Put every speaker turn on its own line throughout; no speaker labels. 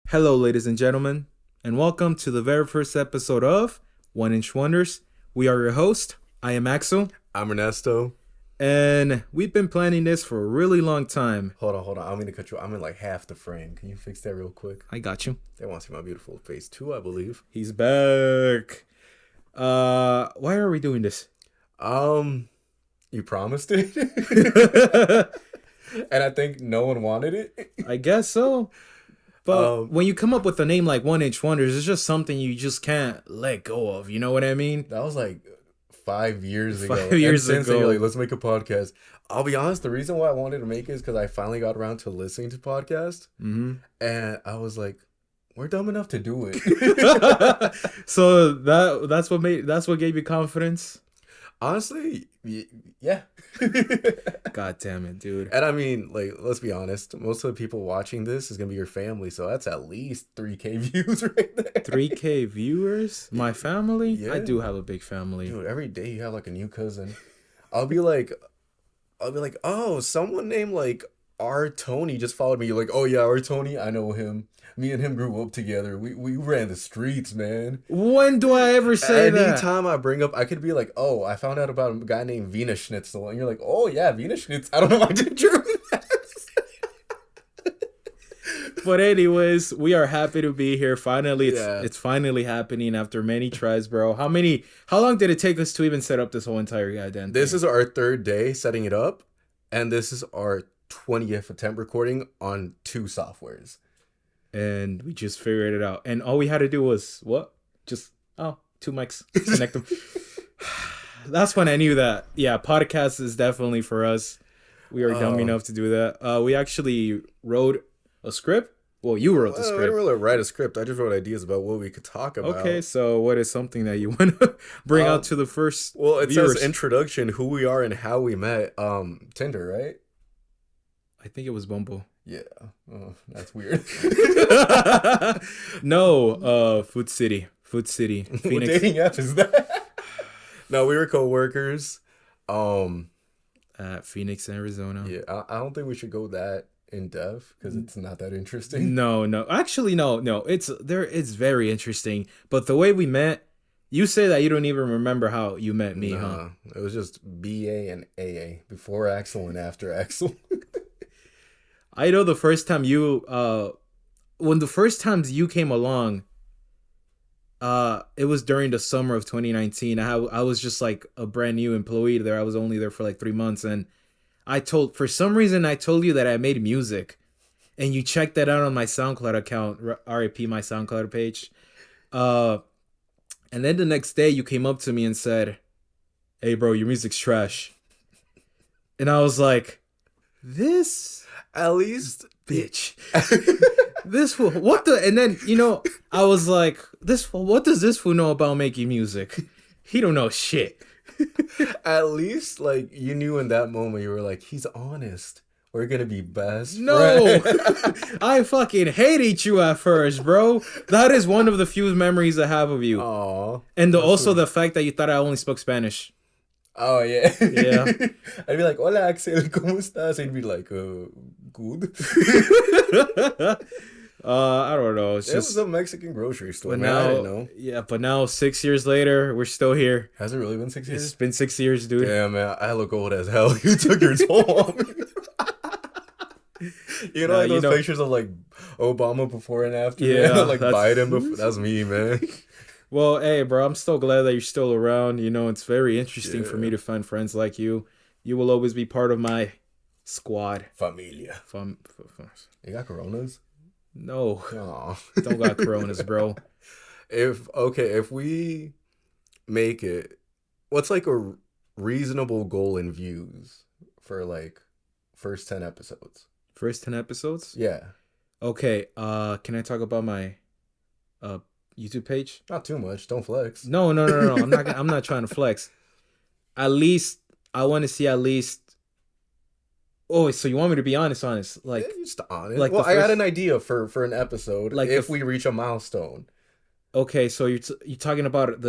Hello, ladies and gentlemen, and welcome to the very first episode of One Inch Wonders. We are your host. I am Axel.
I'm Ernesto.
And we've been planning this for a really long time.
Hold on. I'm going to cut you. I'm in like half the frame. Can you fix that real quick?
I got you.
They want to see my beautiful face too, I believe.
He's back. Why are we doing this?
You promised it. And I think no one wanted it.
I guess so. But when you come up with a name like One Inch Wonders, it's just something you just can't let go of. You know what I mean?
That was like 5 years ago.
5 years
and since
ago.
You're like, let's make a podcast. I'll be honest. The reason why I wanted to make it is because I finally got around to listening to podcasts.
Mm-hmm.
And I was like, we're dumb enough to do it.
So that's what gave you confidence?
Honestly, yeah.
God damn it, dude.
And I mean, like, let's be honest. Most of the people watching this is going to be your family. So that's at least 3K views right there.
3K viewers? My family?
Yeah.
I do have a big family.
Dude, every day you have like a new cousin. I'll be like, oh, someone named like R. Tony just followed me. You're like, oh yeah, R. Tony, I know him. Me and him grew up together. We ran the streets, man.
When do I ever say that?
Anytime I bring up, I could be like, oh, I found out about a guy named Wiener Schnitzel. And you're like, oh yeah, Wiener Schnitzel. I don't know why I did German.
But anyways, we are happy to be here. Finally, it's finally happening after many tries, bro. How long did it take us to even set up this whole entire goddamn thing?
This is our third day setting it up. And this is our 20th attempt recording on 2 softwares.
And we just figured it out. And all we had to do was, what? Just, 2 mics. Connect them. That's when I knew that, yeah, podcast is definitely for us. We are dumb enough to do that. We actually wrote a script. Well, you wrote the script.
I didn't really write a script. I just wrote ideas about what we could talk about.
Okay, so what is something that you want to bring out to the first
Well, it
viewers?
says introduction, who we are and how we met. Tinder, right?
I think it was Bumble.
Yeah. Oh, that's weird.
No, Food City. Phoenix.
What dating app is that? No, we were co-workers.
At Phoenix, Arizona.
Yeah, I don't think we should go that in depth because it's not that interesting.
No. Actually, no. It's very interesting. But the way we met, you say that you don't even remember how you met me, huh?
It was just BA and AA before Axel and after Axel.
I know the first time you came along, it was during the summer of 2019. I was just like a brand new employee there. I was only there for like 3 months, and for some reason I told you that I made music, and you checked that out on my SoundCloud account, RIP my SoundCloud page. And then the next day you came up to me and said, "Hey bro, your music's trash." And I was like, this
At least,
bitch. This fool, what the? And then, I was like, this fool, what does this fool know about making music? He don't know shit.
At least, like, you knew in that moment, you were like, he's honest. We're gonna be best
No.
friends.
I fucking hated you at first, bro. That is one of the few memories I have of you.
Aww.
And also the fact that you thought I only spoke Spanish.
Oh, yeah.
Yeah.
I'd be like, hola, Axel, ¿cómo estás? And he'd be like, good.
I don't know. It's
It
just
was a Mexican grocery store,
but
man.
now,
I didn't know.
yeah, but now 6 years later, we're still here.
Has it really been 6 years?
It's been 6 years, dude.
Damn, man, I look old as hell. You took your toll on me. Those pictures of, like, Obama before and after?
Yeah.
Like, Biden before. That's me, man.
Well, hey, bro, I'm still glad that you're still around. It's very interesting for me to find friends like you. You will always be part of my squad.
Familia. You got coronas?
No.
Aw.
Don't got coronas, bro.
If we make it, what's like a reasonable goal in views for like first 10 episodes?
First 10 episodes?
Yeah.
Okay, can I talk about my YouTube page?
Not too much. Don't flex.
No. I'm not trying to flex. At least I want to see at least. Oh, so you want me to be honest? Like,
yeah, just honest.
Like,
well, I got an idea for an episode.
Like
if we reach a milestone.
Okay, so you're talking about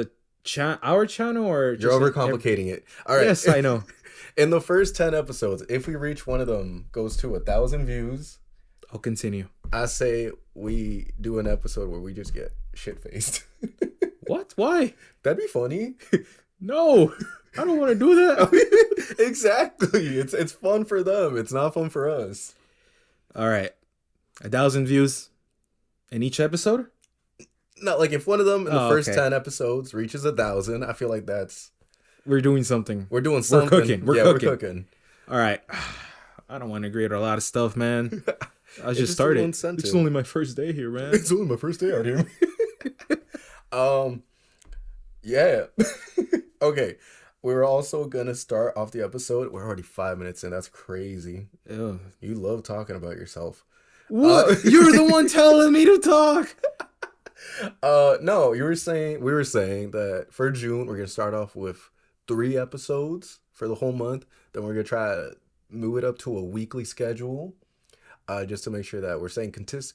our channel or
you're overcomplicating it. All right.
Yes, I know.
In the first 10 episodes, if we reach one of them goes to 1,000 views,
I'll continue.
I say we do an episode where we just get shit faced.
What? Why?
That'd be funny.
No, I don't want to do that.
Exactly. It's fun for them. It's not fun for us.
All right, 1,000 views in each episode.
Not like if one of them in the first
okay.
10 episodes reaches 1,000, I feel like
We're doing something.
we're doing something.
We're cooking.
We're cooking.
All right. I don't want to agree to a lot of stuff, man. I
It's
just started.
incentive.
It's only my first day here, man.
It's only my first day out here. Yeah. Okay. We're also gonna start off the episode. We're already 5 minutes in. That's crazy.
Ew.
You love talking about yourself.
What? You're the one telling me to talk.
No, we were saying that for June we're gonna start off with 3 episodes for the whole month. Then we're gonna try to move it up to a weekly schedule. Just to make sure that we're staying consistent.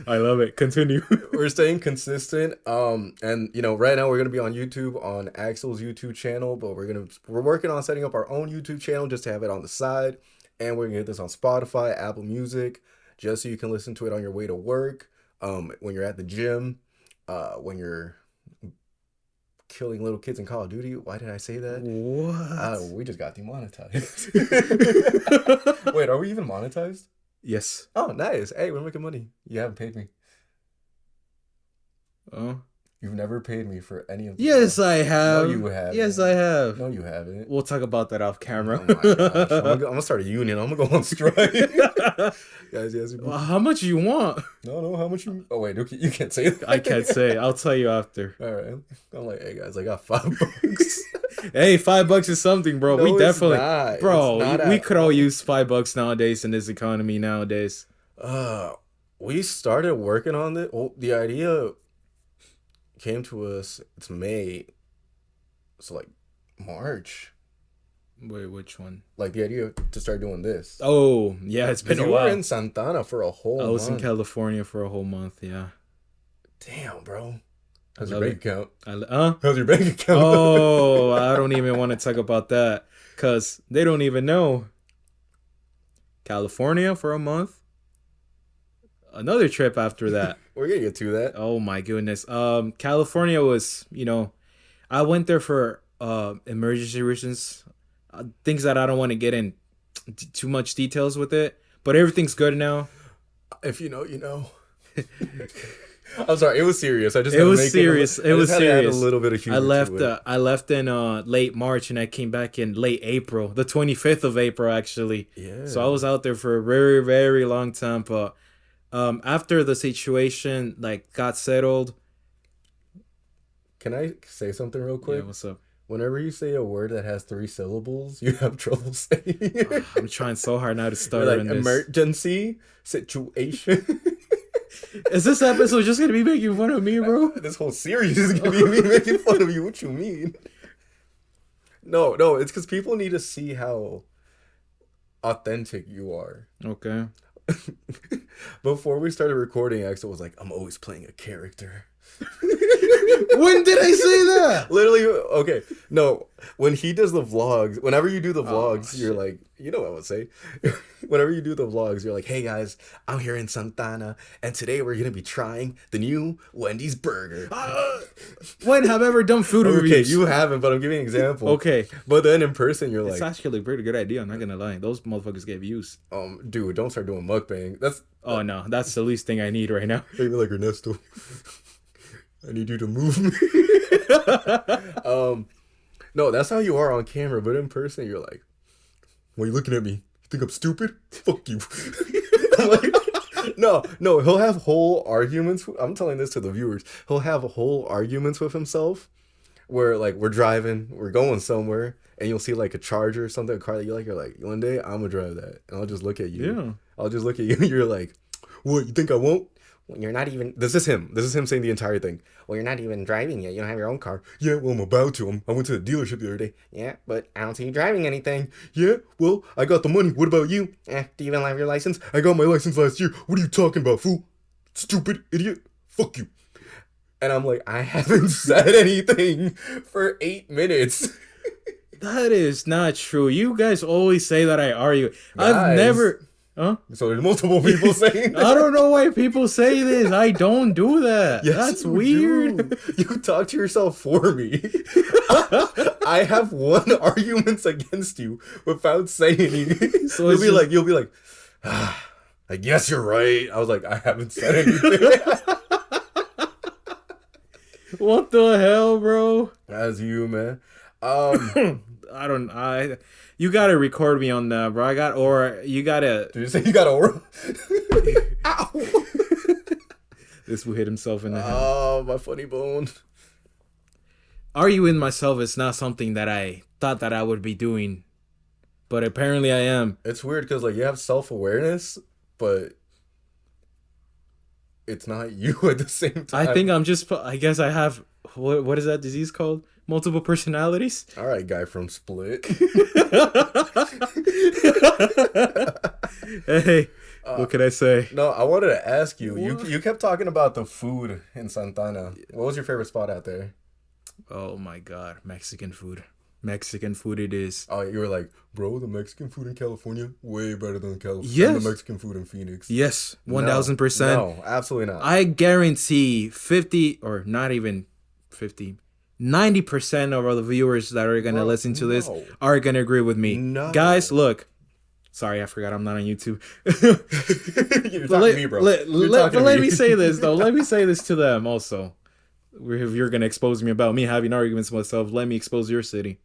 I love it. Continue.
We're staying consistent. And you know, right now we're gonna be on YouTube on Axel's YouTube channel, but we're working on setting up our own YouTube channel just to have it on the side. And we're gonna get this on Spotify, Apple Music, just so you can listen to it on your way to work, when you're at the gym, when you're killing little kids in Call of Duty. Why did I say that?
What?
We just got demonetized. Wait, are we even monetized?
Yes.
Oh, nice. Hey, we're making money. You haven't paid me.
Oh.
You've never paid me for any of this.
Yes, I have.
No, you haven't.
Yes, I have.
No, you haven't.
We'll talk about that off camera.
Oh my gosh. I'm gonna start a union. I'm gonna go on strike. Guys, yes.
Well, how much you want?
No, how much you... Oh, wait, okay, you can't say that.
I can't say. I'll tell you after.
All right. I'm like, hey, guys, I got $5.
Hey, $5 is something, bro.
No,
We
it's
definitely...
not.
Bro,
It's not
we
at
could all
all.
use $5 nowadays in this economy nowadays.
We started working on this. Well, the idea came to us. It's May. So, like, March.
Wait, which one?
Like, the idea to start doing this.
Oh, yeah, it's been a
You
while.
were in Santana for a whole
I was in
month.
California for a whole month, yeah.
Damn, bro. How's
Love
your bank account?
Huh?
How's your bank account?
Oh, I don't even want to talk about that because they don't even know. California for a month. Another trip after that.
We're gonna get to that.
Oh my goodness. California was, I went there for emergency reasons. Things that I don't want to get in too much details with it, but everything's good now.
If you know, you know. I'm sorry, it was serious. I just
It was serious. It was
add
serious.
a little bit of humor.
I left in late March and I came back in late April, the 25th of April actually.
Yeah.
So I was out there for a very, very long time, but after the situation got settled.
Can I say something real quick?
Yeah, what's up?
Whenever you say a word that has 3 syllables, you have trouble saying it.
I'm trying so hard not to
You're
stutter
like
in this.
emergency situation.
Is this episode just gonna be making fun of me, bro?
This whole series is gonna be me making fun of you. What you mean? No, it's because people need to see how authentic you are.
Okay.
Before we started recording, Axel was like, "I'm always playing a character."
When did I say that?
Literally, okay. No, when he does the vlogs, whenever you do the vlogs, you're like, you know what I would say. Whenever you do the vlogs, you're like, hey guys, I'm here in Santana, and today we're gonna be trying the new Wendy's burger.
When have I ever done food
Okay,
reviews?
you haven't, but I'm giving an example.
Okay.
But then in person, you're
It's
like,
actually a pretty good idea. I'm not gonna lie. Those motherfuckers get views.
dude, don't start doing mukbang. That's
Oh no, that's the least thing I need right now.
maybe like Ernesto. I need you to move me. No, that's how you are on camera, but in person, you're like, why are you looking at me? You think I'm stupid? Fuck you. I'm like, no, he'll have whole arguments. I'm telling this to the viewers. He'll have whole arguments with himself where, like, we're driving, we're going somewhere, and you'll see, like, a Charger or something, a car that you like. You're like, one day, I'm going to drive that. And I'll just look at you.
Yeah.
I'll just look at you. You're like, what, you think I won't? Well, you're not even... This is him saying the entire thing. Well, you're not even driving yet. You don't have your own car. Yeah, well, I'm about to. I went to the dealership the other day. Yeah, but I don't see you driving anything. Yeah, well, I got the money. What about you? Do you even have your license? I got my license last year. What are you talking about, fool? Stupid idiot. Fuck you. And I'm like, I haven't said anything for 8 minutes.
That is not true. You guys always say that I argue. I've
Guys.
never. Huh?
So there's multiple people saying
I
that.
don't know why people say this. I don't do that.
Yes,
That's
you
weird.
do. You talk to yourself for me. I have won arguments against you without saying anything.
So
You'll be like, ah, I guess you're right. I was like, I haven't said anything.
what the hell, bro?
As you, man.
I don't. You gotta record me on that, bro. You gotta.
Did you say you got oral? Ow!
This will hit himself in the head.
Oh, my funny bone.
Arguing myself is not something that I thought that I would be doing, but apparently I am.
It's weird because like you have self-awareness, but it's not you at the same time.
I think I'm just. I guess I have. What is that disease called? Multiple personalities.
All right, guy from Split.
Hey, what can I say?
No, I wanted to ask you.
What?
You kept talking about the food in Santana. What was your favorite spot out there?
Oh my God, Mexican food. Mexican food it is.
Oh, you were like, bro, the Mexican food in California way better than
Yes.
the Mexican food in Phoenix.
Yes,
No,
1000%.
No, absolutely not.
I guarantee 50 or not even 50, 90% of all the viewers that are going to
Bro,
listen to this
no.
are going to agree with me.
No.
Guys, look. Sorry, I forgot I'm not on YouTube.
You're talking to me, bro.
Let
me.
me say this, though. Let me say this to them also. If you're going to expose me about me having arguments with myself, let me expose your city.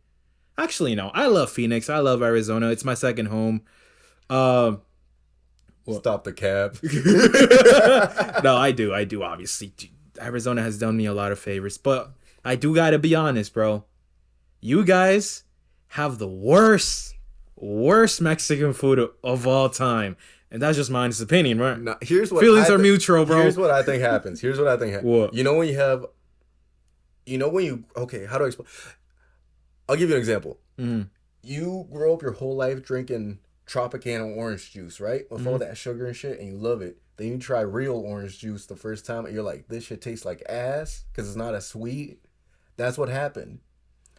Actually, no. I love Phoenix. I love Arizona. It's my second home.
Stop the cab.
No, I do, obviously. Arizona has done me a lot of favors. But I do got to be honest, bro. You guys have the worst Mexican food of all time. And that's just my honest opinion, right?
No, here's what
Feelings are mutual, bro.
Here's what I think happens.
What?
You know when you okay, how do I explain? I'll give you an example.
Mm.
You grow up your whole life drinking Tropicana orange juice, right? With all that sugar and shit, and you love it. Then you try real orange juice the first time, and you're like, this shit tastes like ass because it's not as sweet. That's what happened.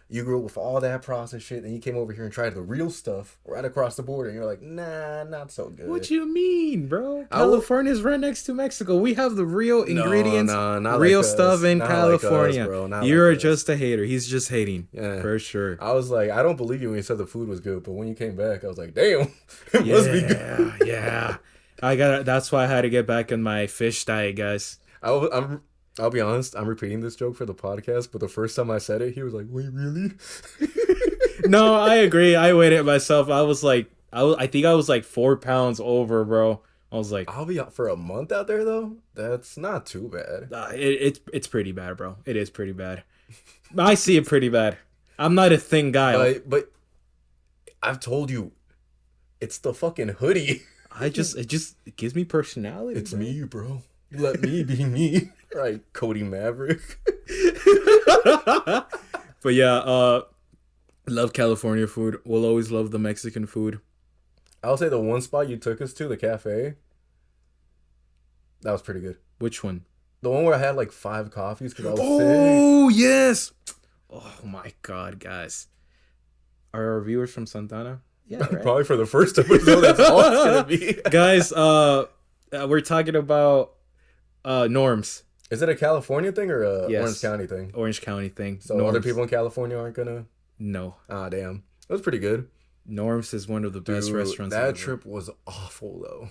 You grew up with all that processed shit, and you came over here and tried the real stuff right across the border, and you're like, nah, not so good.
What you mean, bro? California's right next to Mexico. We have the real ingredients,
not
real
like
stuff
us.
in
Not
California.
like us, bro. Not
You're
like us.
just a hater. He's just hating.
Yeah.
For sure.
I was like, I don't believe you when you said the food was good, but when you came back, I was like, damn, it must be good.
Yeah. That's why I had to get back on my fish diet, guys.
I'll be honest, I'm repeating this joke for the podcast, but the first time I said it, he was like, wait, really?
No, I agree. I weighed it myself. I was like, I think I was like 4 pounds over, bro. I was like,
I'll be out for a month out there, though? That's not too bad.
it's pretty bad, bro. It is pretty bad. I see it pretty bad. I'm not a thin guy.
But I've told you, it's the fucking hoodie.
It gives me personality.
It's me, bro. Let me be me. Right, Cody Maverick.
But yeah, love California food. We'll always love the Mexican food.
I'll say the one spot you took us to, the cafe, that was pretty good.
Which one?
The one where I had like 5 coffees because I was
Oh, yes. Oh, my God, guys. Are our viewers from Santana? Yeah,
sick.
right?
Probably for the first episode, that's all it's going to be.
Guys, we're talking about norms.
Is it a California thing or a
Yes.
Orange County thing?
Orange County thing.
So
norms.
other people in California aren't going to?
No.
Ah, damn. That was pretty good.
Norms is one of the best
Dude,
restaurants
that
ever.
trip was awful, though.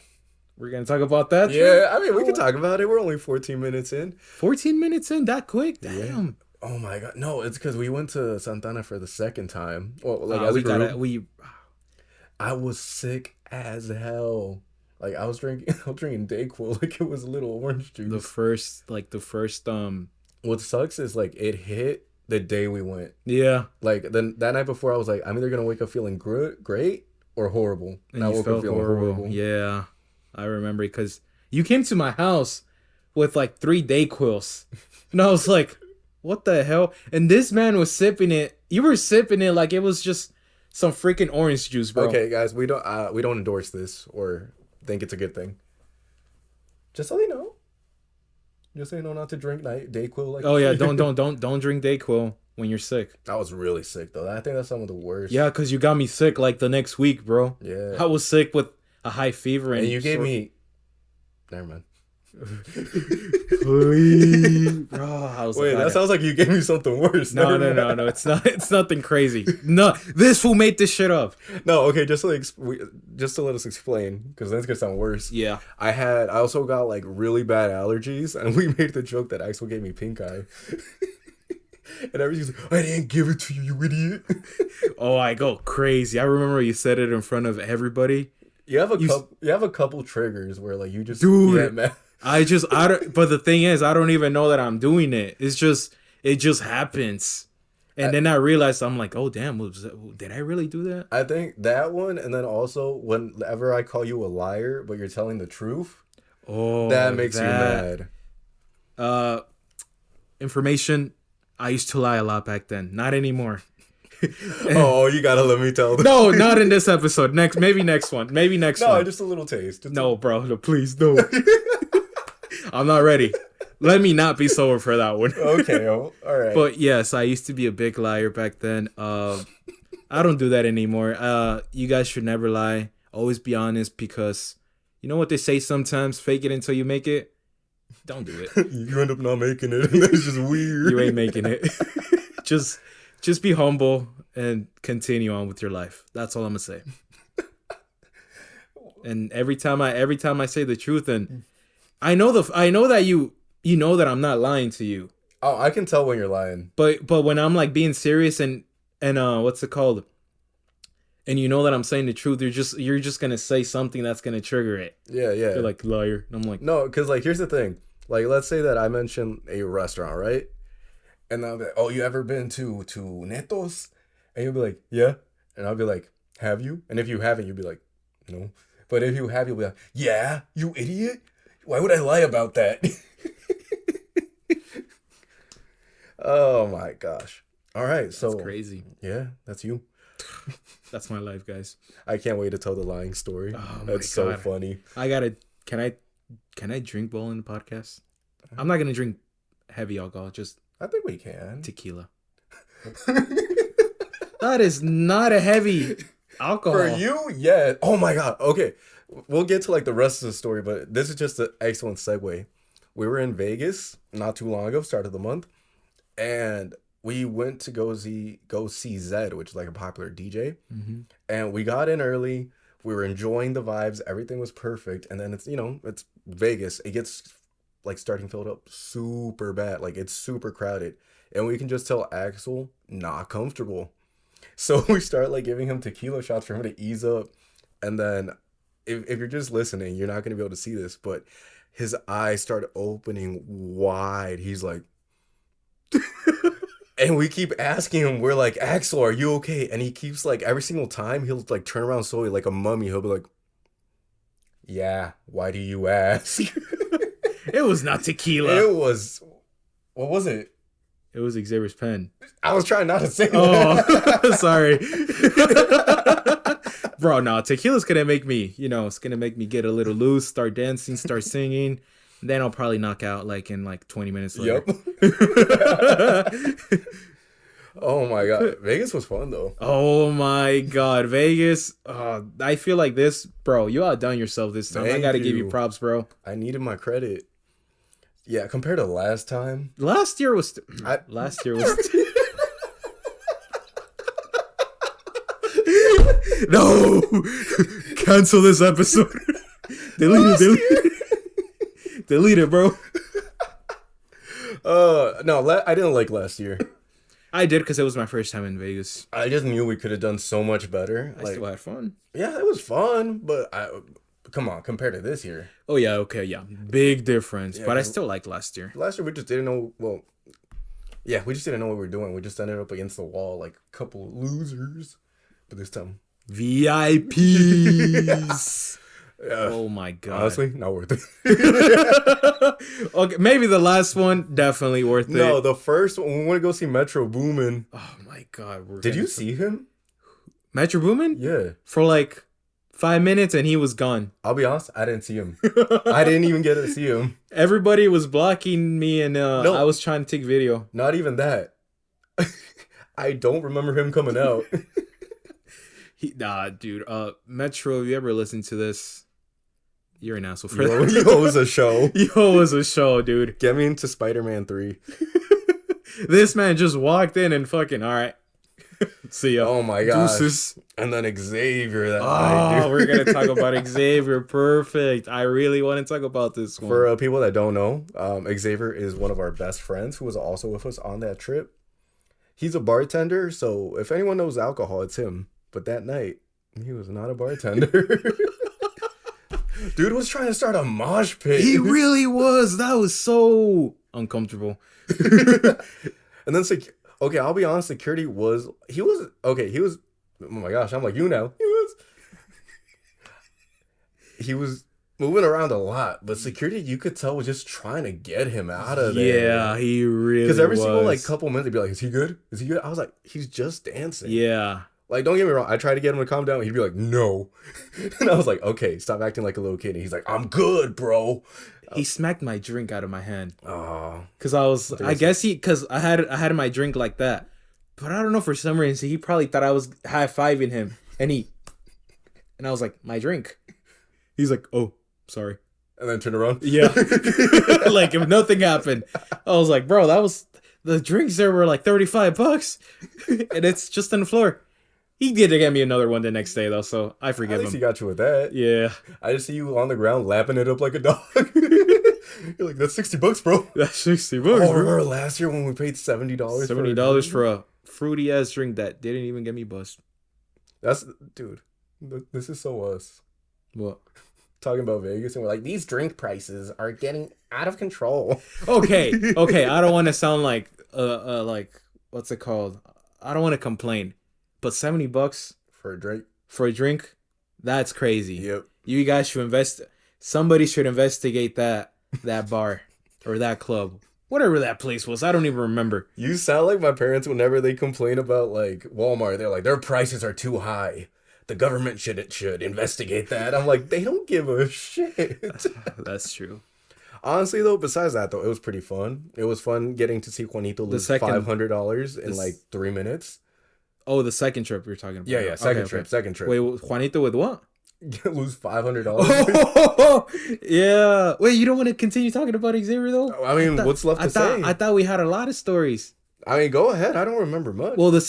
We're going to talk about that trip?
Yeah, I mean, we can talk about it. We're only 14 minutes in.
14 minutes in? That quick? Damn.
Oh my god, no! It's because we went to Santana for the second time. Well, like as a group, I was sick as hell. Like I was drinking Dayquil like it was little orange juice.
The first.
What sucks is like it hit the day we went.
Yeah.
Like then that night before, I was like, I'm either gonna wake up feeling great or horrible.
And I woke up feeling horrible. Yeah, I remember because you came to my house with like 3 Dayquils, and I was like, what the hell? And this man was sipping it. You were sipping it like it was just some freaking orange juice, bro.
Okay, guys, we don't endorse this or think it's a good thing. Just so you know. Just say no, not to drink Dayquil like.
Oh yeah, don't drink Dayquil when you're sick.
I was really sick though. I think that's some of the worst.
Yeah, because you got me sick like the next week, bro.
Yeah.
I was sick with a high fever
And you gave me. Never mind.
Please, bro. I was
Wait,
like,
that sounds like you gave me something worse.
no. It's not. It's nothing crazy. No, this fool made this shit up.
No, okay, just to let us explain, because then it's gonna sound worse.
Yeah.
I also got like really bad allergies, and we made the joke that Axel gave me pink eye. And everybody's like, I didn't give it to you, you idiot.
Oh, I go crazy. I remember you said it in front of everybody.
You have a couple triggers where like you just
Dude,
get mad.
I don't. But the thing is, I don't even know that I'm doing it. It just happens. And then I realized I'm like, oh damn, did I really do that?
I think that one, and then also whenever I call you a liar, but you're telling the truth, that makes you mad.
Information. I used to lie a lot back then. Not anymore.
Oh, you gotta let me tell them.
No, not in this episode. Maybe next one.
No, just a little taste.
No, bro. No, please, no. I'm not ready. Let me not be sober for that one.
Okay, all right.
But yes, I used to be a big liar back then. I don't do that anymore. You guys should never lie. Always be honest, because you know what they say sometimes? Fake it until you make it. Don't do it.
You end up not making it, and that's just weird.
You ain't making it. Just be humble and continue on with your life. That's all I'm gonna say. And every time I say the truth, and I know that you know that I'm not lying to you.
Oh, I can tell when you're lying.
But when I'm like being serious and what's it called? And you know that I'm saying the truth, you're just gonna say something that's gonna trigger it.
Yeah.
You're like, liar. And I'm like,
no, because like here's the thing. Like, let's say that I mention a restaurant, right? And I'll be like, oh, you ever been to Neto's? And you'll be like, yeah. And I'll be like, have you? And if you haven't, you'll be like, no. But if you have, you'll be like, yeah, you idiot. Why would I lie about that? Oh my gosh. All right, so
that's crazy.
Yeah, that's you.
That's my life, guys.
I can't wait to tell the lying story.
Oh
that's so funny.
Can I drink while in the podcast? I'm not gonna drink heavy alcohol, just
I think we can.
Tequila. That is not a heavy alcohol.
For you, yeah. Oh my god. Okay. We'll get to like the rest of the story, but this is just an excellent segue. We were in Vegas not too long ago, start of the month, and we went to go see Zedd, which is like a popular DJ.
Mm-hmm.
And we got in early. We were enjoying the vibes. Everything was perfect. And then it's Vegas. It gets like starting filled up super bad. Like it's super crowded. And we can just tell Axel not comfortable. So we start like giving him tequila shots for him to ease up. And then if you're just listening, you're not going to be able to see this, but his eyes start opening wide. He's like, and we keep asking him, we're like, Axel, are you okay? And he keeps like, every single time he'll like turn around slowly like a mummy. He'll be like, yeah, why do you ask?
It was not tequila.
It was, what was it?
It was Xavier's pen.
I was trying not to say
that.
Oh,
sorry. Bro, no, tequila's gonna make me, it's gonna make me get a little loose, start dancing, start singing. Then I'll probably knock out like in like 20 minutes later.
Yep. Oh my god. Vegas was fun though.
Oh my god. Vegas. I feel like this, bro, you outdone yourself this time. I gotta give you props, bro.
I needed my credit. Yeah, compared to last time.
Last year was No! Cancel this episode. Delete it, bro.
No, I didn't like last year.
I did because it was my first time in Vegas.
I just knew we could have done so much better.
I still had fun.
Yeah, it was fun, but come on, compared to this year.
Oh yeah, okay, yeah, big difference. Yeah, but I still liked last year.
Last year we just didn't know. Well, yeah, we just didn't know what we were doing. We just ended up against the wall like a couple losers. But this time,
VIPs. Oh my god.
Honestly, not worth it.
Okay, maybe the last one definitely worth it.
No, the first one, we want to go see Metro Boomin.
Oh my god.
Did you see him?
Metro Boomin?
Yeah.
For like 5 minutes and he was gone.
I'll be honest, I didn't see him. I didn't even get to see him.
Everybody was blocking me, and I
No,
was trying to take video.
not even that. I don't remember him coming out.
Nah, dude. Metro, if you ever listen to this, you're an asshole for
Yo,
that.
yo was a show.
Yo was a show, dude.
Get me into Spider-Man 3.
This man just walked in and fucking, all right. See ya.
Oh my gosh.
Deuces.
And then Xavier that night,
Oh,
dude.
we're going to talk about Xavier. Perfect. I really want to talk about this one.
For people that don't know, Xavier is one of our best friends who was also with us on that trip. He's a bartender, so if anyone knows alcohol, it's him. But that night, he was not a bartender. Dude was trying to start a mosh pit.
He really was. That was so uncomfortable.
And then, okay, I'll be honest, security was, oh my gosh, I'm like you now. He was moving around a lot, but security, you could tell, was just trying to get him out of there.
Yeah, he really was.
Because every single, like, couple minutes, they'd be like, is he good? Is he good? I was like, he's just dancing.
Yeah.
Like, don't get me wrong. I tried to get him to calm down. He'd be like, no. And I was like, okay, stop acting like a little kid. And he's like, I'm good, bro.
He smacked my drink out of my hand.
Oh.
Because I had my drink like that. But I don't know, for some reason, he probably thought I was high-fiving him. And I was like, my drink. He's like, oh, sorry.
And then turn around.
Yeah. Like, if nothing happened. I was like, bro, the drinks there were like $35. And it's just on the floor. He did get me another one the next day, though, so I forgive him.
At least he got you with that.
Yeah.
I just see you on the ground lapping it up like a dog. You're like, that's $60, bro.
That's $60.
Oh,
bro.
remember last year when we paid $70?
$70 for a fruity-ass drink that didn't even get me buzzed.
Dude, this is so us.
What?
Talking about Vegas, and we're like, these drink prices are getting out of control.
Okay. I don't want to sound like, what's it called? I don't want to complain. But $70
For a drink?
That's crazy.
Yep.
You guys should somebody should investigate that bar or that club. Whatever that place was. I don't even remember.
You sound like my parents whenever they complain about, like, Walmart. They're like, their prices are too high. The government should investigate that. I'm like, they don't give a shit.
That's true.
Honestly, though, besides that, though, it was pretty fun. It was fun getting to see Juanito lose $500 in, like, 3 minutes.
Oh, the second trip you're talking about.
Yeah, second trip.
Wait, Juanito with what?
Lose $500.
Oh, yeah. Wait, you don't want to continue talking about Xavier, though?
I mean, what's left to say?
I thought we had a lot of stories.
I mean, go ahead. I don't remember much.
Well,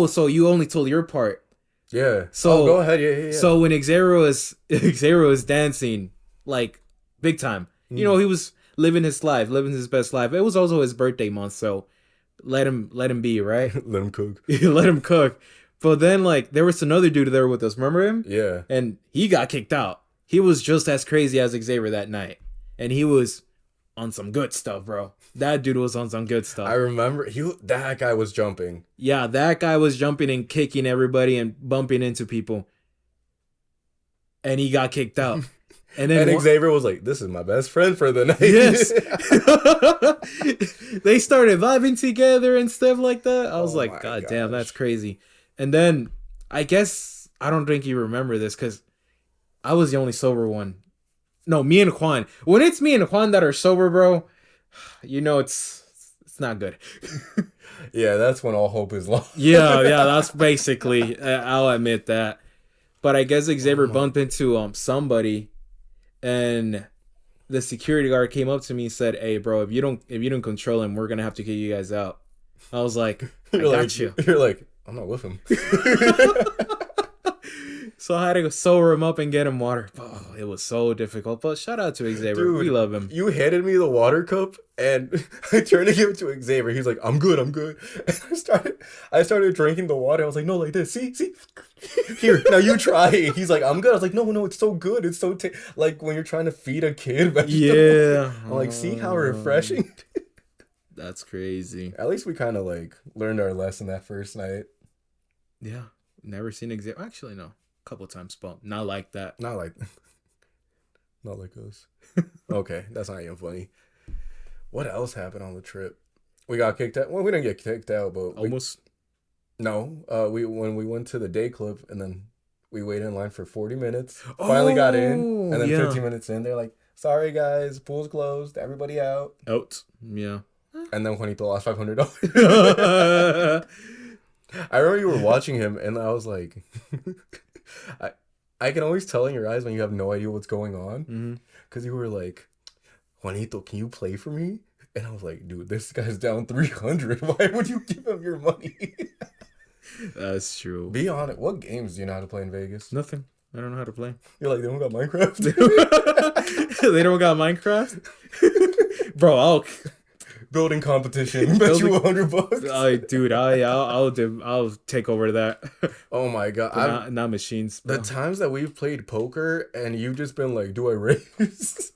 so you only told your part.
Yeah.
So
go ahead. Yeah.
So when Xavier was dancing, like, big time, you know, he was living his best life. It was also his birthday month, so let him be, right?
Let him cook.
Let him cook. But then, like, there was another dude there with us. Remember him?
Yeah.
And he got kicked out. He was just as crazy as Xavier that night. And he was on some good stuff, bro. That dude was on some good stuff.
I remember that guy was jumping.
Yeah, that guy was jumping and kicking everybody and bumping into people. And he got kicked out. And then
Xavier was like, this is my best friend for the night.
Yes. They started vibing together and stuff like that. I was like, God damn, that's crazy. And then, I guess, I don't think you remember this because I was the only sober one. No, me and Juan. When it's me and Juan that are sober, bro, you know it's not good.
Yeah, that's when all hope is lost.
yeah, that's basically, I'll admit that. But I guess Xavier bumped into somebody, and the security guard came up to me and said, "Hey, bro, if you don't control him, we're gonna have to kick you guys out." I was like, "I got you."
You're like, I'm not with him.
So I had to go sober him up and get him water. Oh, it was so difficult. But shout out to Xavier.
Dude,
we love him.
You handed me the water cup, and I turned to give it to Xavier. He's like, I'm good. And I started drinking the water. I was like, no, like this. See? Here, now you try it. He's like, I'm good. I was like, no, it's so good. It's so, like when you're trying to feed a kid vegetables.
Yeah.
I'm like, see how refreshing?
That's crazy.
At least we kind of like learned our lesson that first night.
Yeah. Never seen Xavier. Actually, no. A couple times, but not like that.
Not like us. Okay, that's not even funny. What else happened on the trip? We got kicked out. Well, we didn't get kicked out, but
almost.
When we went to the day club, and then We waited in line for 40 minutes. Finally got in. And then 15 minutes in, they're like, sorry, guys. Pool's closed. Everybody out.
Out. Yeah.
And then Juanito lost $500. I remember you were watching him, and I was like, I can always tell in your eyes when you have no idea what's going on. Because you were like, Juanito, can you play for me? And I was like, dude, this guy's down 300. Why would you give him your money?
That's true.
Be honest. What games do you know how to play in Vegas?
Nothing. I don't know how to play.
You're like, they don't got Minecraft?
They don't got Minecraft? Bro, I'll...
Building competition. Bet you $100.
Dude, I'll take over that.
Oh my god.
Not machines.
Bro. The times that we've played poker and you've just been like, do I raise?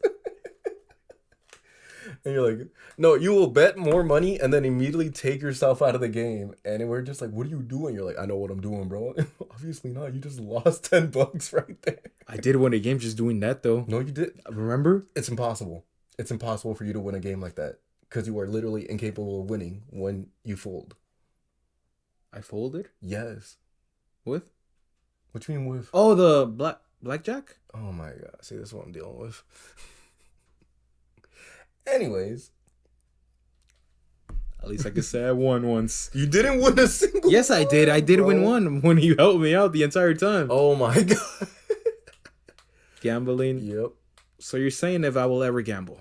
And you're like, no, you will bet more money and then immediately take yourself out of the game. And we're just like, what are you doing? You're like, I know what I'm doing, bro. Obviously not. You just lost $10 right there.
I did win a game just doing that, though.
No, you did.
Remember?
It's impossible. It's impossible for you to win a game like that. Because you are literally incapable of winning when you fold.
I folded?
Yes.
With?
What you mean with?
Oh, the blackjack?
Oh my god. See, this is what I'm dealing with. Anyways.
At least I could say I won once.
You didn't win a single
Yes, I did. I did win one when you helped me out the entire time.
Oh my god.
Gambling?
Yep.
So you're saying if I will ever gamble?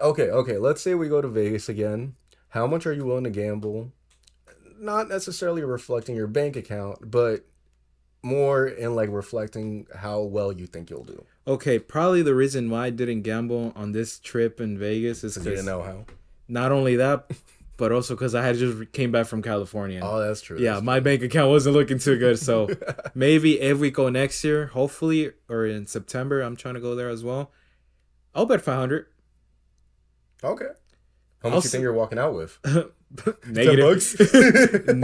Okay. Let's say we go to Vegas again. How much are you willing to gamble? Not necessarily reflecting your bank account, but more in like reflecting how well you think you'll do.
Okay, probably the reason why I didn't gamble on this trip in Vegas is
because you didn't know how.
Not only that, but also because I had just came back from California.
Oh, that's true.
Yeah, my bank account wasn't looking too good. So maybe if we go next year, hopefully, or in September, I'm trying to go there as well. I'll bet 500.
Okay. How much you think you're walking out with?
Negative. $10?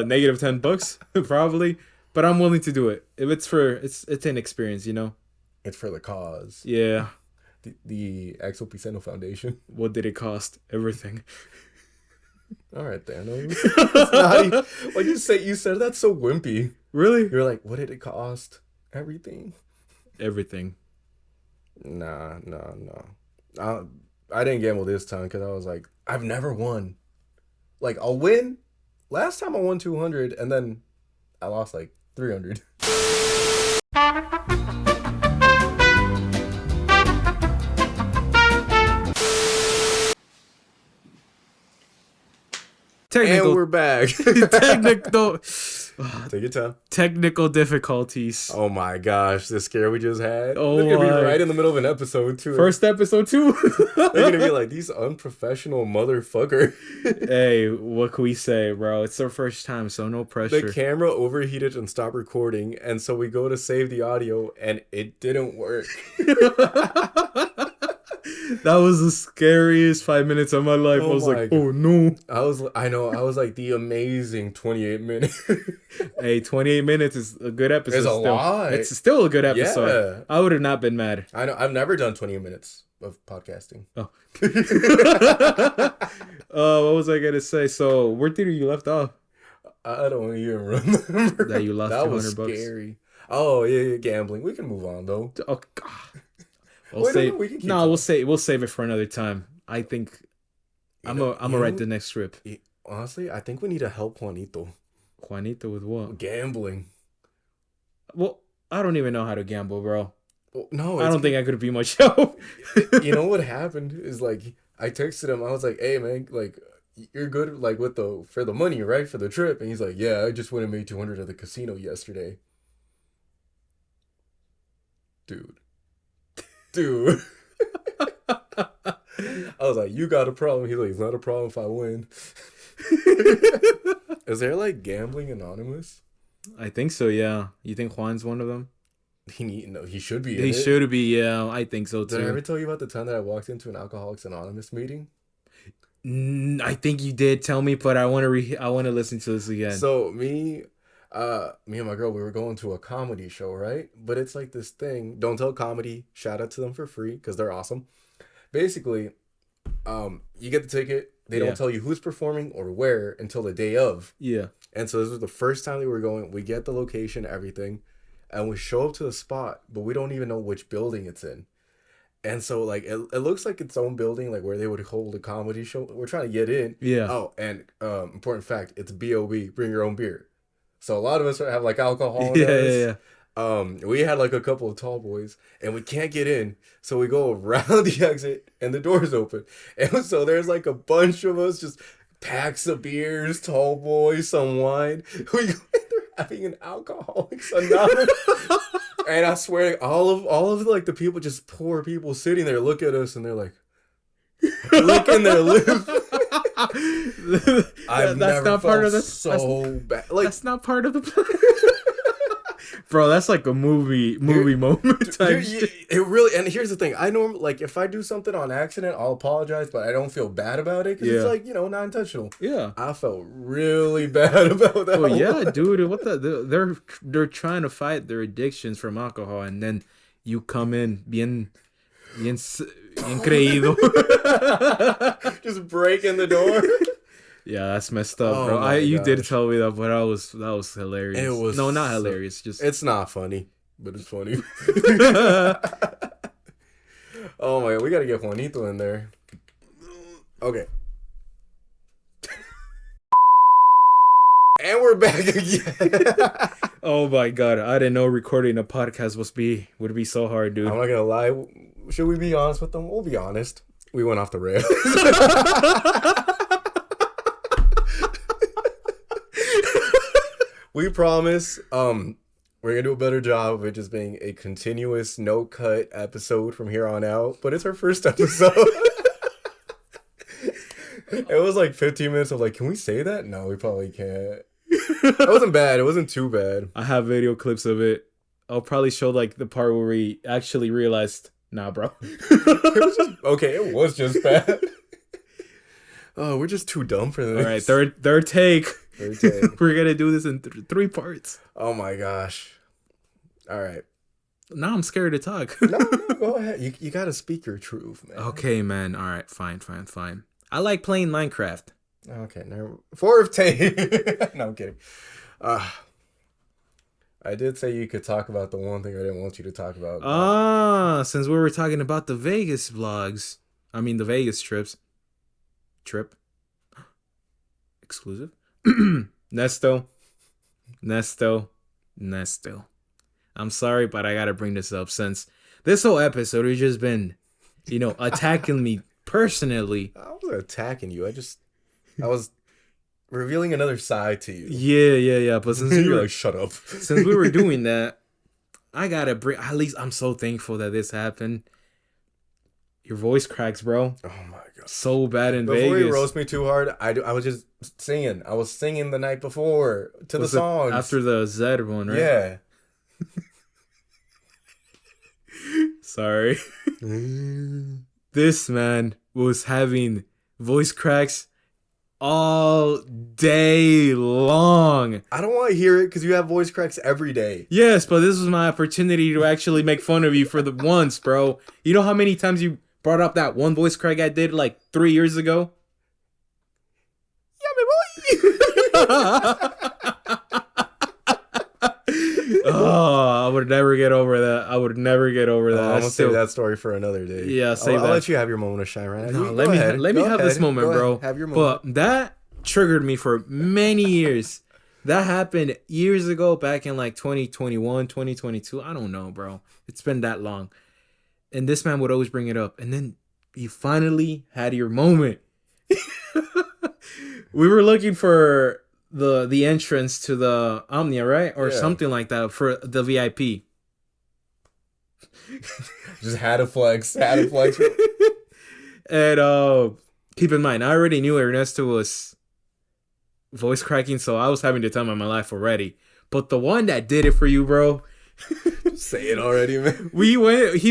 Negative $10, probably. But I'm willing to do it. If it's an experience, you know?
It's for the cause.
Yeah.
The Axel Foundation.
What did it cost? Everything.
All right, Thanos. It's not what you said that's so wimpy.
Really?
You're like, what did it cost? Everything.
Everything.
Nah. I didn't gamble this time because I was like, I've never won. Like, I'll win. Last time I won 200 and then I lost like 300. And we're back.
Technical.
Take your time.
Technical difficulties.
Oh my gosh, the scare we just had.
Oh,
they're gonna be right in the middle of an episode too.
First episode too.
They're gonna be like, these unprofessional motherfucker.
Hey, what can we say, bro? It's our first time, so no pressure.
The camera overheated and stopped recording, and so we go to save the audio, and it didn't work.
That was the scariest 5 minutes of my life. I was like, God. Oh no.
I was like the amazing 28 minutes.
Hey, 28 minutes is a good episode.
It's a lot.
It's still a good episode. Yeah. I would have not been mad.
I know. I've never done 28 minutes of podcasting.
Oh. What was I going to say? So, where did you left off?
I don't even remember.
That you lost $200.
That was scary. Oh, yeah, gambling. We can move on, though.
Oh, God. We'll save it for another time. I think I'm gonna write the next trip.
Honestly, I think we need to help Juanito.
Juanito with what?
Gambling.
Well, I don't even know how to gamble, bro.
Well, no,
I don't think I could be much help.
You know what happened is like I texted him. I was like, "Hey man, like you're good like with for the money, right? For the trip." And he's like, "Yeah, I just went and made 200 at the casino yesterday." Dude. I was like, you got a problem. He's like, it's not a problem if I win. Is there like Gambling Anonymous?
I think so, yeah. You think Juan's one of them?
He should be.
He should be, yeah. I think so too.
Did I ever tell you about the time that I walked into an Alcoholics Anonymous meeting?
I think you did tell me, but I want to listen to this again.
So me and my girl, we were going to a comedy show, right? But it's like this thing. Don't Tell Comedy. Shout out to them for free because they're awesome. Basically, you get the ticket. They don't tell you who's performing or where until the day of.
Yeah.
And so this was the first time we were going. We get the location, everything. and we show up to the spot, but we don't even know which building it's in. And so like it looks like its own building, like where they would hold a comedy show. We're trying to get in.
Yeah.
Oh, and important fact, it's B.O.B. Bring your own beer. So a lot of us have like alcohol in
Yeah,
us.
yeah, yeah.
We had like a couple of tall boys, and we can't get in, so we go around the exit, and the door's open, and so there's like a bunch of us, just packs of beers, tall boys, some wine. We go in there having an Alcoholics Anonymous. And I swear, all of like the people, just poor people sitting there, look at us and they're like, licking their lips. I've
That's
never
not part of
felt
the
so bad. Like,
that's not part of the bro. That's like a movie moment type shit.
it really. And here's the thing: I normally, like, if I do something on accident, I'll apologize, but I don't feel bad about it because it's like, not intentional.
Yeah.
I felt really bad about that.
Oh yeah, dude. What they're trying to fight their addictions from alcohol, and then you come in bien creído.
Just breaking the door.
Yeah, that's messed up,
Oh
bro.
my
You did
gosh.
tell me that, but that was hilarious.
It was
no, not hilarious. Just
It's not funny, but it's funny. Oh my god, we gotta get Juanito in there. Okay. And we're back again.
oh my god, I didn't know recording a podcast would be so hard, dude.
I'm not gonna lie. Should we be honest with them? We'll be honest. We went off the rails. We promise. We're gonna do a better job of it just being a continuous no cut episode from here on out. But it's our first episode. It was like 15 minutes of like, can we say that? No, we probably can't. It wasn't bad. It wasn't too bad.
I have video clips of it. I'll probably show like the part where we actually realized, nah, bro.
It was just bad. Oh, we're just too dumb for this.
All right, third take.
Third take.
We're gonna do this in 3 parts.
Oh my gosh. All right.
Now I'm scared to talk.
No, go ahead. You gotta speak your truth, man.
Okay, man. All right, fine. I like playing Minecraft.
Okay, now fourth take. No, I'm kidding. I did say you could talk about the one thing I didn't want you to talk about.
Since we were talking about the Vegas vlogs, the Vegas trip, exclusive. Nesto. I'm sorry, but I gotta bring this up since this whole episode has just been, attacking me personally.
I wasn't attacking you. I was revealing another side to you.
Yeah. But since
you're like, shut up.
Since we were doing that, I gotta bring. At least I'm so thankful that this happened. Your voice cracks, bro.
Oh my god,
so bad in
Before
Vegas.
you roast me too hard, I was just singing. I was singing the night before to the songs
after the Zedd one, right?
Yeah.
Sorry. This man was having voice cracks all day long.
I don't want to hear it because you have voice cracks every day.
Yes, but this was my opportunity to actually make fun of you for the once, bro. You know how many times you brought up that one voice crack I did like 3 years ago? Yeah, my boy. Oh, I would never get over that. I'm
gonna save that story for another day.
Yeah, save
I'll
that.
let you have your moment of shine right now.
No, let me have this moment, bro.
Have your moment.
But that triggered me for many years. That happened years ago, back in like 2021, 2022. I don't know, bro. It's been that long. And this man would always bring it up. And then you finally had your moment. We were looking for the entrance to the Omnia, right? Or something like that for the VIP.
Just had a flex. And
keep in mind, I already knew Ernesto was voice cracking, so I was having the time of my life already. But the one that did it for you, bro.
Say it already, man.
He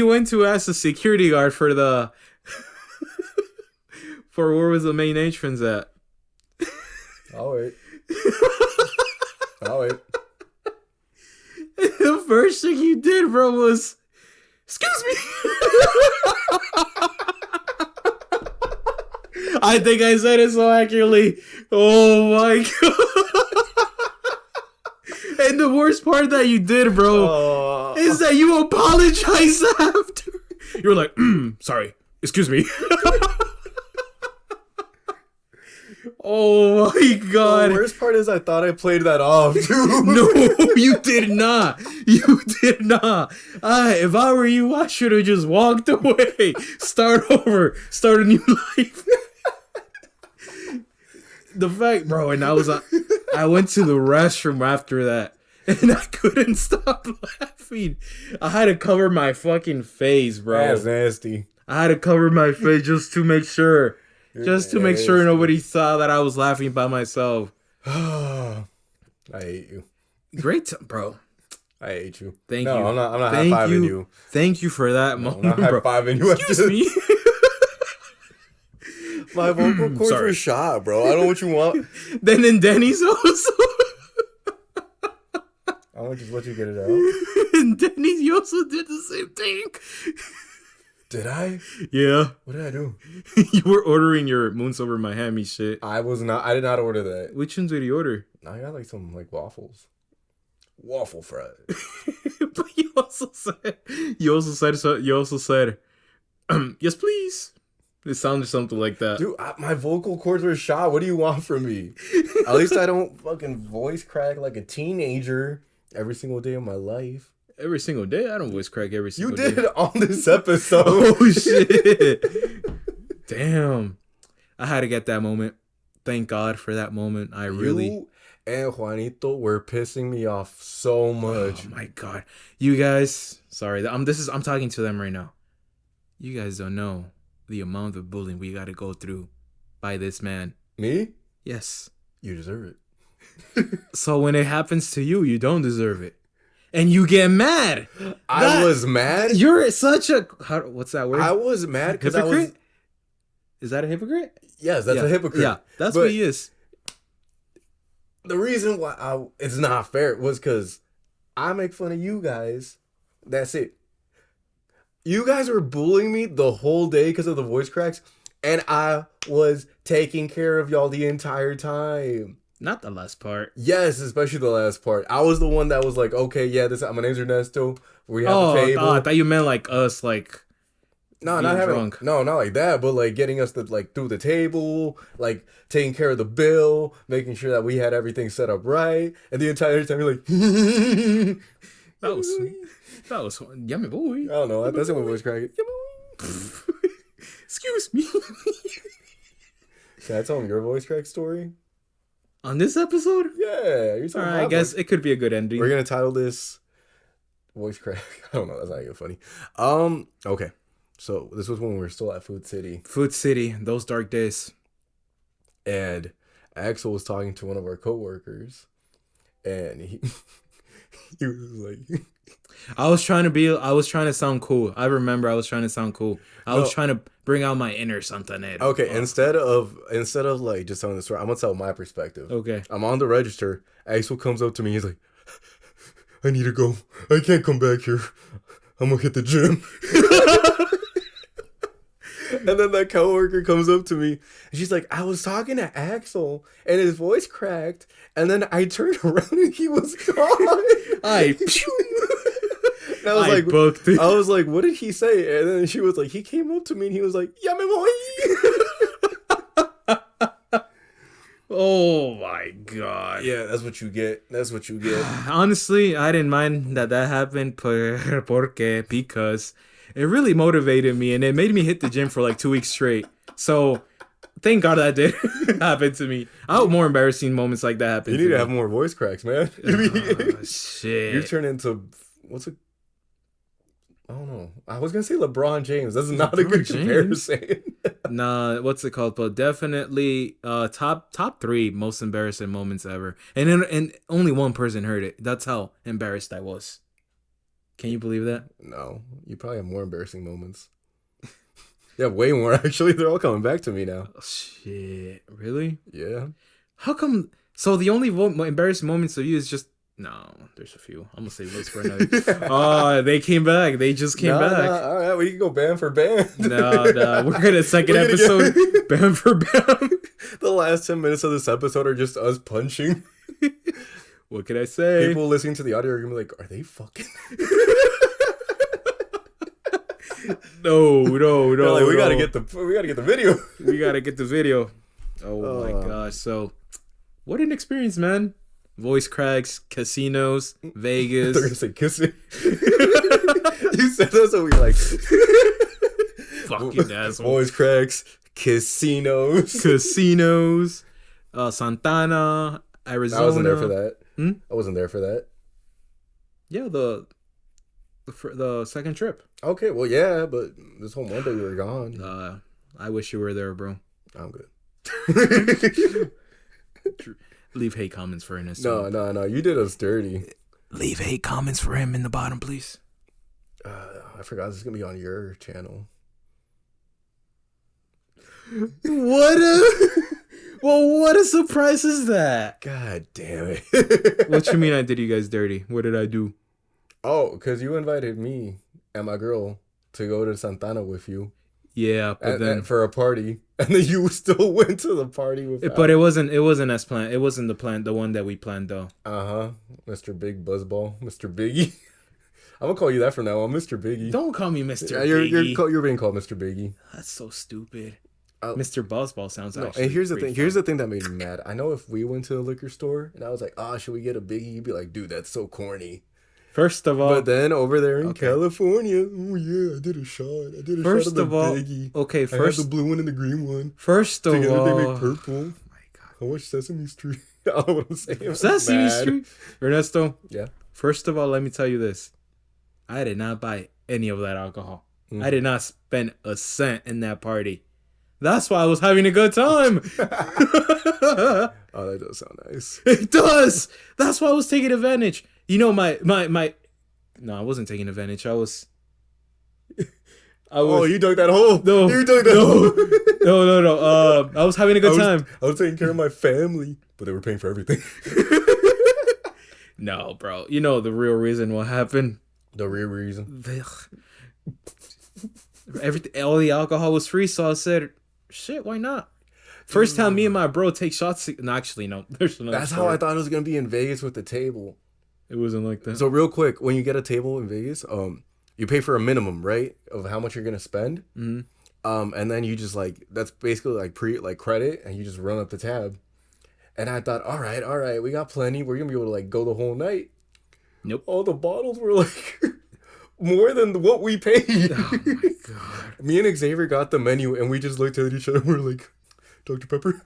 went to ask the security guard for the for where was the main entrance at.
I'll wait.
The first thing you did, bro, was, excuse me. I think I said it so accurately. Oh my god. And the worst part that you did, bro, is that you apologized after. You were like, sorry, excuse me. Oh my god.
The worst part is I thought I played that off, dude.
No, you did not. You did not. If I were you, I should have just walked away. Start over. Start a new life. The fact, bro, and I went to the restroom after that, and I couldn't stop laughing. I had to cover my fucking face, bro.
That's nasty.
I had to cover my face just to make sure. Just to make sure nobody saw that I was laughing by myself.
I hate you.
Great, bro.
I hate you.
Thank you.
I'm not high-fiving you.
Thank you for that moment,
I'm not
bro.
high-fiving you.
Excuse me.
My vocal cords were shot, bro. I don't know what you want.
Then in Denny's also.
I want to just let you get it out.
In Denny's, you also did the same thing.
Did I?
Yeah.
What did I do?
You were ordering your Moons Over Miami shit.
I did not order that.
Which ones did you order?
I got like some like waffles. Waffle fries.
But you also said, yes, please. It sounded something like that.
Dude, my vocal cords were shot. What do you want from me? At least I don't fucking voice crack like a teenager every single day of my life.
Every single day? I don't voice crack every single day.
You did on this episode.
Oh, shit. Damn. I had to get that moment. Thank God for that moment. You
and Juanito were pissing me off so much.
Oh, my God. You guys, sorry. I'm talking to them right now. You guys don't know the amount of bullying we got to go through by this man.
Me?
Yes.
You deserve
it. So when it happens to you, you don't deserve it. And you get mad.
I was mad?
You're such a... what's that word?
I was mad because I was...
Is that a hypocrite?
Yes, that's a hypocrite.
Yeah, that's what he is.
The reason why it's not fair was because I make fun of you guys. That's it. You guys were bullying me the whole day because of the voice cracks, and I was taking care of y'all the entire time.
Not the last part.
Yes, especially the last part. I was the one that was like, okay, yeah, my name's Ernesto. We have a table.
Oh, I thought you meant like us, like...
No, not having drunk. No, not like that, but like getting us to like through the table, like taking care of the bill, making sure that we had everything set up right, and the entire time you're like,
that was yummy boy.
I don't know. That's my voice cracking.
Excuse me.
Can I tell them your voice crack story
on this episode?
Yeah, you're talking.
I guess it could be a good ending.
We're gonna title this voice crack. I don't know. That's not even funny. Okay. So this was when we were still at Food City.
Food City, those dark days.
And Axel was talking to one of our coworkers, and he was like,
I was trying to sound cool. I remember I was trying to sound cool. I was trying to bring out my inner Santanero.
Okay, instead of like just telling the story, I'm gonna tell my perspective.
Okay.
I'm on the register. Axel comes up to me. He's like, I need to go. I can't come back here. I'm gonna hit the gym. And then that coworker comes up to me and she's like, I was talking to Axel and his voice cracked, and then I turned around and he was gone. I was like, what did he say? And then she was like, he came up to me and he was like, yeah, me boy.
Oh my God.
Yeah, that's what you get. That's what you get.
Honestly, I didn't mind that happened because it really motivated me, and it made me hit the gym for like 2 weeks straight. So, thank God that did happen to me. I hope more embarrassing moments like that happen.
You need to have more voice cracks, man.
Shit.
You turn into I don't know. I was gonna say LeBron James. That's not a good comparison.
Nah, what's it called? But definitely, top 3 most embarrassing moments ever. And only one person heard it. That's how embarrassed I was. Can you believe that?
No, you probably have more embarrassing moments. Yeah, way more actually. They're all coming back to me now.
Oh, shit, really?
Yeah.
How come? So the only embarrassing moments of you is just there's a few. I'm gonna save those for another. Oh, they came back. They just came back.
All right, we can go band for band.
No, we're gonna second episode band for band.
The last 10 minutes of this episode are just us punching.
What can I say?
People listening to the audio are gonna be like, "Are they fucking?"
No.
They're like, we
no.
gotta get the video.
We gotta get the video. Oh my gosh! So, what an experience, man! Voice cracks, casinos, Vegas.
They're gonna say kissing. You said that, so we like
Fucking asshole.
voice cracks, casinos.
Santana, Arizona.
I wasn't there for that.
Hmm?
I wasn't there for that.
Yeah, the second trip.
Okay, well, yeah, but this whole Monday we were gone.
I wish you were there, bro.
I'm good.
Leave hate comments for Ernesto.
No. You did us dirty.
Leave hate comments for him in the bottom, please.
I forgot this is gonna be on your channel.
What a surprise is that?
God damn it.
What you mean I did you guys dirty? What did I do?
Oh, because you invited me and my girl to go to Santana with you.
Yeah, but then
for a party, and then you still went to the party with.
But it wasn't as planned. It wasn't the one that we planned though.
Mr. Big Buzzball, Mr. Biggie. I'm gonna call you that from now on, Mr. Biggie.
Don't call me Mr.
Yeah,
Biggie.
you're being called Mr. Biggie.
That's so stupid. Mr. Buzzball sounds actually.
And here's the thing.
fun.
Here's the thing that made me mad. I know if we went to a liquor store and I was like, should we get a Biggie? You'd be like, dude, that's so corny.
First of all,
But then over there in California, oh yeah, I did a shot. I did a shot of the Biggie.
Okay,
I had the blue one and the green one.
First of
Together
all,
they make purple.
oh my god.
How much Sesame Street? I don't know what I'm saying.
Sesame Street. Ernesto.
Yeah.
First of all, let me tell you this. I did not buy any of that alcohol.
Mm.
I did not spend a cent in that party. That's why I was having a good time.
Oh, that does sound nice.
It does. That's why I was taking advantage. You know, my. No, I wasn't taking advantage. I was.
Oh, you dug that hole.
No,
you dug that hole.
No. I was having a good time.
I was taking care of my family, but they were paying for everything.
No, bro. You know the real reason what happened.
The real reason.
Everything, all the alcohol was free, so I said, "Shit, why not?" First time me and my bro take shots. No, actually, no. There's another.
That's
story.
how I thought it was gonna be in Vegas with the table.
It wasn't like that.
So real quick, when you get a table in Vegas, you pay for a minimum, right, of how much you're gonna spend.
Mm-hmm.
And then you just that's basically like credit, and you just run up the tab. And I thought, all right, we got plenty. We're gonna be able to go the whole night.
Nope.
All the bottles were more than what we paid.
Oh my god.
Me and Xavier got the menu, and we just looked at each other. And we were like, Dr. Pepper.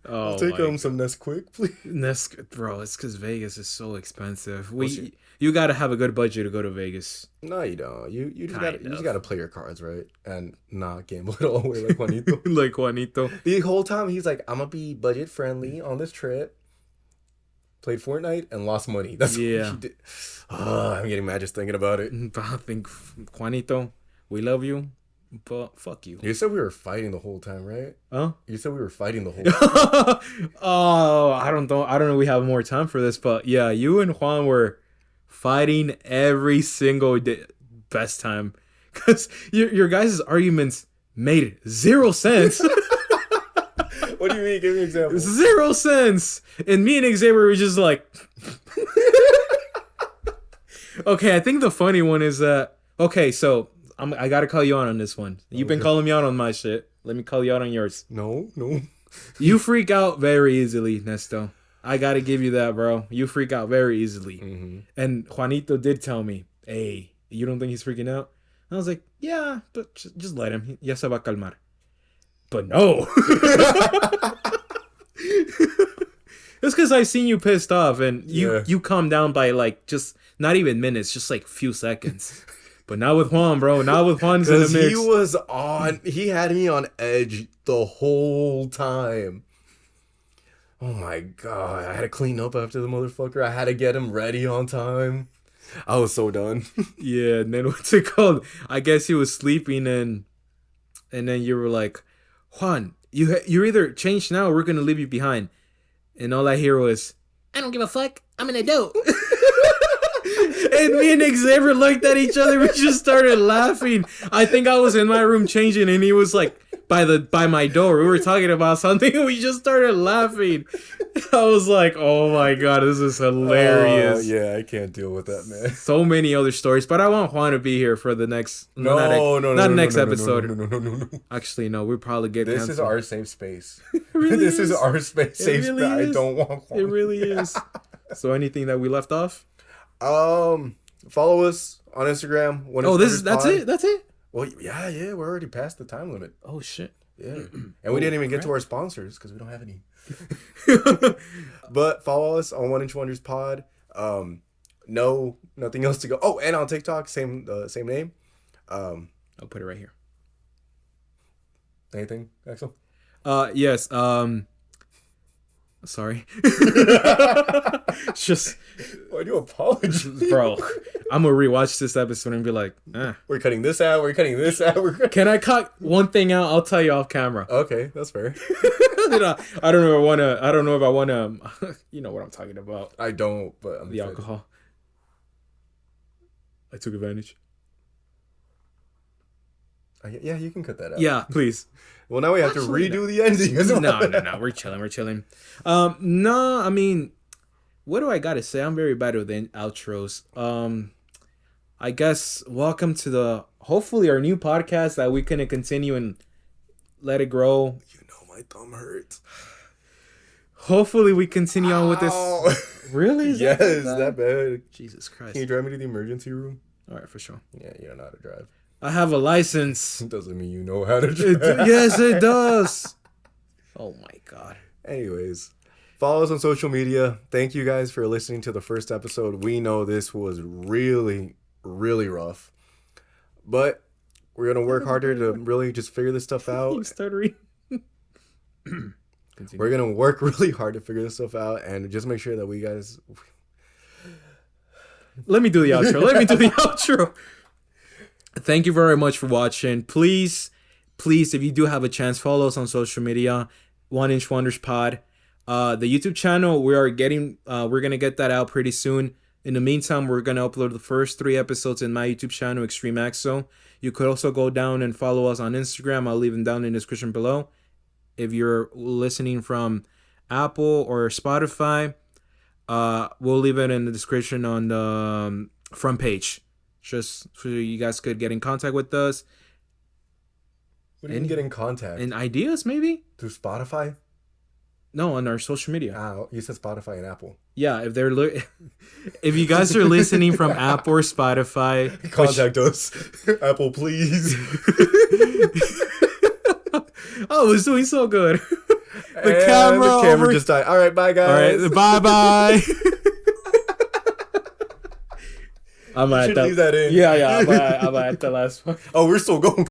I'll take some Nesquik, please.
Bro, it's because Vegas is so expensive. You gotta have a good budget to go to Vegas.
No, you don't. You just gotta play your cards right and not gamble it all away like Juanito.
Like Juanito.
The whole time he's like, I'm gonna be budget friendly on this trip. Played Fortnite and lost money. That's what he did. I'm getting mad just thinking about it.
I think Juanito, we love you, but fuck you.
You said we were fighting the whole time, right?
Huh?
You said we were fighting the whole time.
Oh, I don't know. We have more time for this, but yeah, you and Juan were fighting every single day. Best time, because your guys' arguments made 0 sense.
What do you mean? Give me an example.
0 sense. And me and Xavier were just like, okay. I think the funny one is that so I gotta call you out on this one. You've been calling me out on my shit. Let me call you out on yours.
No.
You freak out very easily, Nesto. I gotta give you that, bro. You freak out very easily. Mm-hmm. And Juanito did tell me, hey, you don't think he's freaking out? And I was like, yeah, but just let him. Ya se va a calmar. But no. It's because I seen you pissed off and you calm down by just not even minutes, just few seconds. But not with Juan, bro. Not with Juan's in the mix.
He had me on edge the whole time. Oh my god. I had to clean up after the motherfucker. I had to get him ready on time. I was so done.
Yeah, and then what's it called? I guess he was sleeping and then you were like, Juan, you're either changed now or we're gonna leave you behind. And all I hear was, I don't give a fuck. I'm an adult. And me and Xavier looked at each other. We just started laughing. I think I was in my room changing, and he was by my door. We were talking about something and we just started laughing. I was like, oh my god, this is hilarious.
Yeah, I can't deal with that, man.
So many other stories, but I want Juan to be here for the next not next episode.
No.
Actually, no, we'll probably get
This
canceled.
is our safe space.
Really
this is
is.
our safe space.
really
I
is.
don't want Juan.
It really is. So anything that we left off?
Follow us on Instagram.
That's it. That's it.
Well, yeah, we're already past the time limit.
Oh shit.
Yeah, and we didn't even get to our sponsors because we don't have any. But follow us on 1 Inch Wonders Pod. No, nothing else to go. Oh, and on TikTok, same name.
I'll put it right here.
Anything, Axel?
Yes. Sorry. Just
Why do you apologize,
bro? I'm gonna rewatch this episode and be like,
We're cutting this out. We're cutting this out.
Can I cut one thing out? I'll tell you off camera.
Okay, that's fair.
I don't know if I wanna. You know what I'm talking about.
I don't, but I'm
the alcohol. I took advantage.
Yeah, you can cut that out.
Yeah, please.
Well, now we have to redo the ending.
No. We're chilling. No, I mean, what do I gotta say? I'm very bad with the outros. I guess welcome to hopefully our new podcast that we can continue and let it grow.
You know my thumb hurts.
Hopefully we continue on with this. Really?
Is that bad?
Jesus Christ.
Can you drive me to the emergency room?
All right, for sure.
Yeah, you don't know how to drive.
I have a license.
Doesn't mean you know how to drive.
Yes, it does. Oh my god.
Anyways, follow us on social media. Thank you guys for listening to the first episode. We know this was really, really rough, but we're gonna work harder to really just figure this stuff out.
Stuttering.
We're gonna work really hard to figure this stuff out and just make sure that we guys.
Let me do the outro. Thank you very much for watching. Please, if you do have a chance, follow us on social media. 1 Inch Wonders Pod. The YouTube channel, we're gonna get that out pretty soon. In the meantime, we're gonna upload the first 3 episodes in my YouTube channel, Extreme Axel. You could also go down and follow us on Instagram. I'll leave them down in the description below. If you're listening from Apple or Spotify, we'll leave it in the description on the front page. Just so you guys could get in contact with us.
What do you mean get in contact?
And ideas, maybe?
Through Spotify?
No, on our social media.
You said Spotify and Apple.
Yeah, if you guys are listening from Apple or Spotify,
contact us. Apple, please.
Oh, it's doing so good.
The camera just died. All right, bye guys.
All right, bye.
I'm gonna leave that in.
Yeah, I'm at the last one.
Oh, we're still going.